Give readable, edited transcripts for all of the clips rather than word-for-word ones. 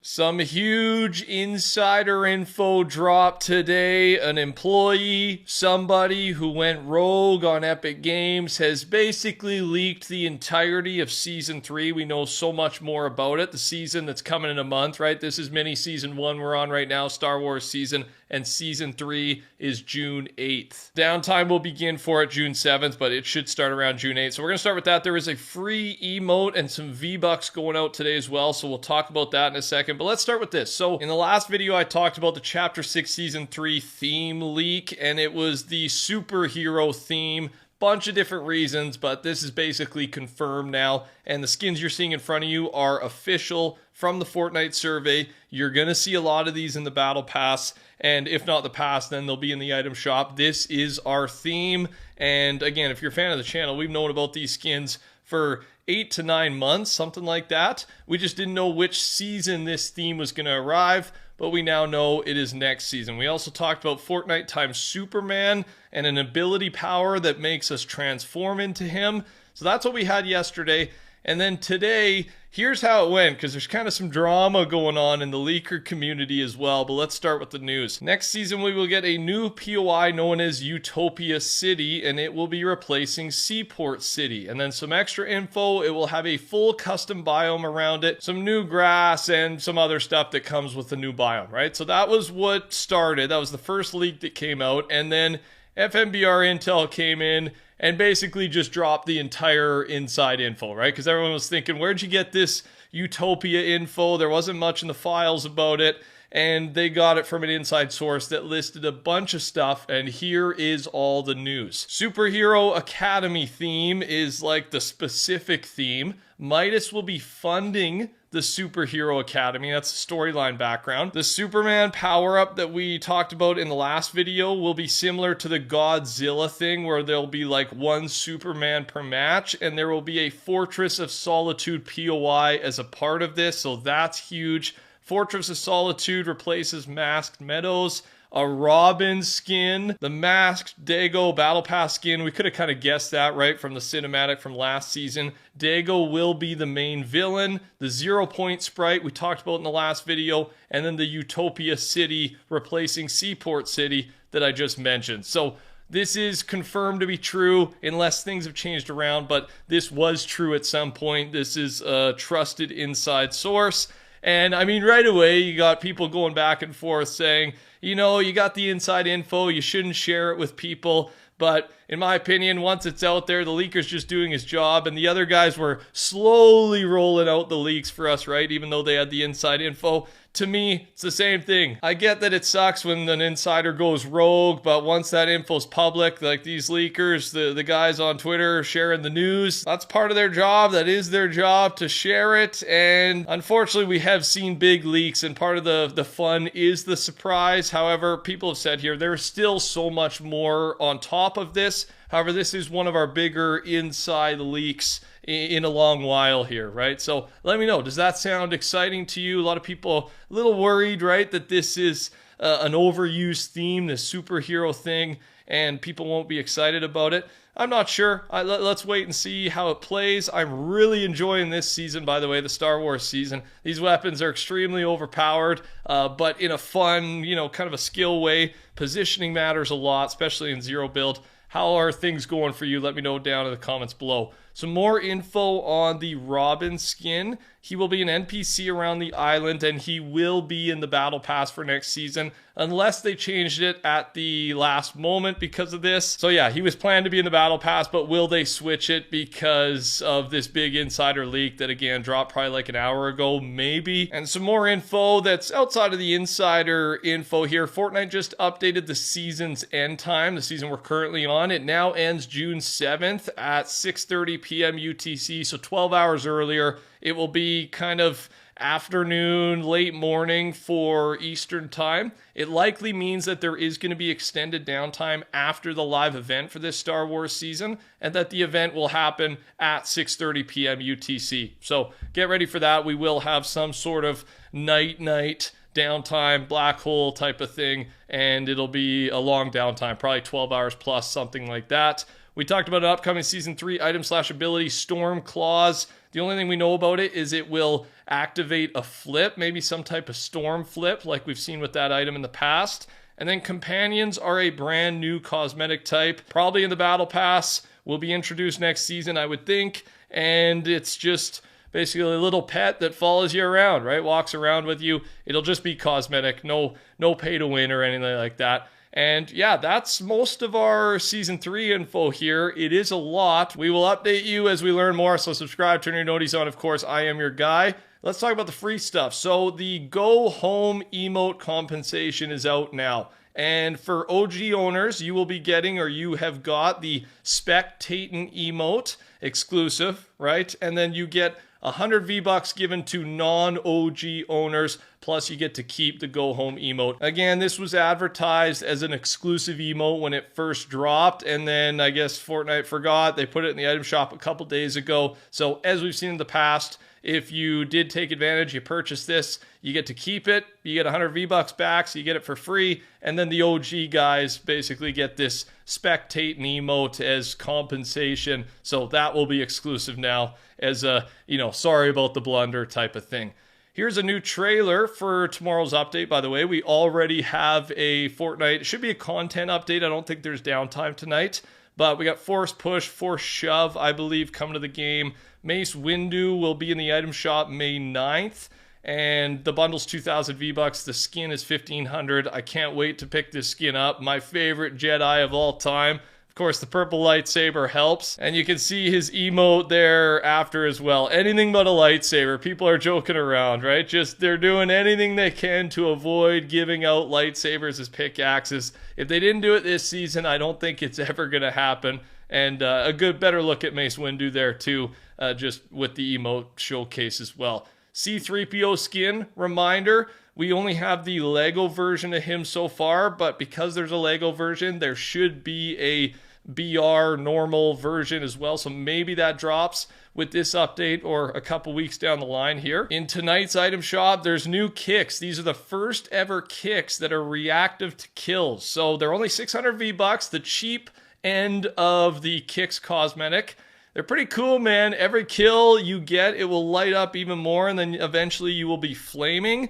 Some huge insider info dropped today. An employee, somebody who went rogue on Epic Games, has basically leaked the entirety of Season 3. We know so much more about it. The season that's coming in a month, right? This is mini Season 1 we're on right now, Star Wars season, and Season 3 is June 8th. Downtime will begin for it June 7th, but it should start around June 8th. So we're going to start with that. There is a free emote and some V-Bucks going out today as well, so we'll talk about that in a second. But let's start with this. So in the last video, I talked about the Chapter 6 Season 3 theme leak, and it was the superhero theme. Bunch of different reasons, but this is basically confirmed now, and the skins you're seeing in front of you are official from the Fortnite survey. You're going to see a lot of these in the Battle Pass, and if not the pass, then they'll be in the item shop. This is our theme, and again, if you're a fan of the channel, we've known about these skins for 8 to 9 months, something like that. We just didn't know which season this theme was going to arrive, but we now know it is next season. We also talked about Fortnite times Superman and an ability power that makes us transform into him. So that's what we had yesterday. And then today, here's how it went, because there's kind of some drama going on in the leaker community as well. But let's start with the news. Next season, we will get a new POI known as Utopia City, and it will be replacing Seaport City. And then some extra info. It will have a full custom biome around it, some new grass, and some other stuff that comes with the new biome, right? So that was what started. That was the first leak that came out. And then FMBR Intel came in and basically just dropped the entire inside info, right? Because everyone was thinking, where'd you get this Utopia info? There wasn't much in the files about it, and they got it from an inside source that listed a bunch of stuff, and here is all the news. Superhero Academy theme is like the specific theme. Midas will be funding the Superhero Academy. That's the storyline background. The Superman power-up that we talked about in the last video will be similar to the Godzilla thing, where there'll be like one Superman per match, and there will be a Fortress of Solitude POI as a part of this, so that's huge. Fortress of Solitude replaces Masked Meadows. A Robin skin, the Masked Dago Battle Pass skin. We could have kind of guessed that, right, from the cinematic from last season. Dago will be the main villain. The 0 Point sprite we talked about in the last video, and then the Utopia City replacing Seaport City that I just mentioned. So this is confirmed to be true unless things have changed around, but this was true at some point. This is a trusted inside source. And I mean, right away, you got people going back and forth saying, you know, you got the inside info, you shouldn't share it with people. But in my opinion, once it's out there, the leaker's just doing his job, and the other guys were slowly rolling out the leaks for us, right? Even though they had the inside info. To me, it's the same thing. I get that it sucks when an insider goes rogue, but once that info's public, like these leakers, the guys on Twitter sharing the news, that's part of their job. That is their job to share it. And unfortunately, we have seen big leaks, and part of the fun is the surprise. However, people have said here, there's still so much more on top of this. However, this is one of our bigger inside leaks in a long while here, right? So let me know, does that sound exciting to you? A lot of people a little worried, right, that this is an overused theme, this superhero thing, and people won't be excited about it. I'm not sure. Let's wait and see how it plays. I'm really enjoying this season, by the way, the Star Wars season. These weapons are extremely overpowered, but in a fun, you know, kind of a skill way. Positioning matters a lot, especially in zero build. How are things going for you? Let me know down in the comments below. Some more info on the Robin skin. He will be an NPC around the island, and he will be in the Battle Pass for next season, unless they changed it at the last moment because of this. So yeah, he was planned to be in the Battle Pass, but will they switch it because of this big insider leak that, again, dropped probably like an hour ago, maybe? And some more info that's outside of the insider info here. Fortnite just updated the season's end time, the season we're currently on. It now ends June 7th at 6:30 p.m. UTC, so 12 hours earlier. It will be kind of afternoon, late morning for Eastern time. It likely means that there is going to be extended downtime after the live event for this Star Wars season, and that the event will happen at 6:30 p.m. UTC. So get ready for that. We will have some sort of night downtime, black hole type of thing, and it'll be a long downtime, probably 12 hours plus, something like that. We talked about an upcoming Season 3 item/ability, Storm Claws. The only thing we know about it is it will activate a flip, maybe some type of storm flip like we've seen with that item in the past. And then companions are a brand new cosmetic type, probably in the battle pass, will be introduced next season, I would think. And it's just basically a little pet that follows you around, right? Walks around with you. It'll just be cosmetic, no pay to win or anything like that. And yeah, that's most of our Season 3 info here. It is a lot. We will update you as we learn more, so subscribe, turn your noties on. Of course, I am your guy. Let's talk about the free stuff. So the Go Home emote compensation is out now. And for OG owners, you will be getting, or you have got, the Spectating emote exclusive, right? And then you get 100 V-Bucks given to non-OG owners, plus you get to keep the Go Home emote. Again, this was advertised as an exclusive emote when it first dropped, and then I guess Fortnite forgot. They put it in the item shop a couple days ago. So as we've seen in the past, if you did take advantage, you purchase this, you get to keep it, you get 100 V-Bucks back, so you get it for free, and then the OG guys basically get this Spectating emote as compensation, so that will be exclusive now as a, sorry about the blunder type of thing. Here's a new trailer for tomorrow's update, by the way. We already have a Fortnite, it should be a content update, I don't think there's downtime tonight, but we got Force Push, Force Shove, I believe, coming to the game. Mace Windu will be in the item shop May 9th. And the bundle's 2,000 V-Bucks. The skin is 1,500. I can't wait to pick this skin up. My favorite Jedi of all time. Of course, the purple lightsaber helps. And you can see his emote there after as well. Anything but a lightsaber. People are joking around, right? Just they're doing anything they can to avoid giving out lightsabers as pickaxes. If they didn't do it this season, I don't think it's ever going to happen. And a better look at Mace Windu there too, just with the emote showcase as well. C3PO Skin, reminder, we only have the Lego version of him so far, but because there's a Lego version, there should be a BR normal version as well, so maybe that drops with this update or a couple weeks down the line here. In tonight's item shop, there's new kicks. These are the first ever kicks that are reactive to kills, so they're only 600 V-Bucks, the cheap end of the kicks cosmetic. They're pretty cool, man. Every kill you get, it will light up even more, and then eventually you will be flaming.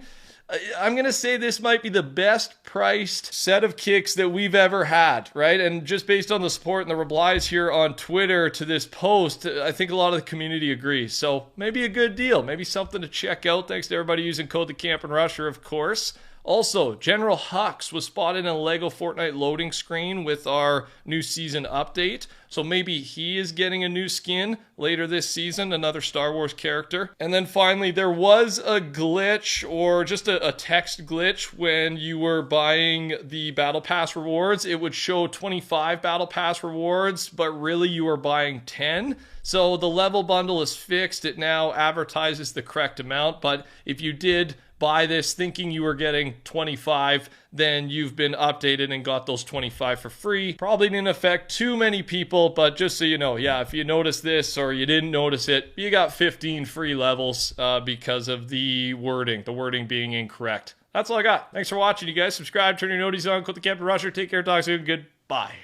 I'm going to say this might be the best priced set of kicks that we've ever had, right? And just based on the support and the replies here on Twitter to this post, I think a lot of the community agrees. So maybe a good deal, maybe something to check out. Thanks to everybody using code TheCampingRusher, of course. Also, General Hux was spotted in a LEGO Fortnite loading screen with our new season update. So maybe he is getting a new skin later this season, another Star Wars character. And then finally, there was a glitch, or just a text glitch, when you were buying the Battle Pass rewards. It would show 25 Battle Pass rewards, but really you were buying 10. So the level bundle is fixed. It now advertises the correct amount, but if you did buy this thinking you were getting 25, then you've been updated and got those 25 for free. Probably didn't affect too many people, but just so you know, yeah, if you noticed this or you didn't notice it, you got 15 free levels because of the wording being incorrect. That's all I got. Thanks for watching, you guys. Subscribe, turn your noties on, click the Captain Rusher. Take care, talk soon. Goodbye.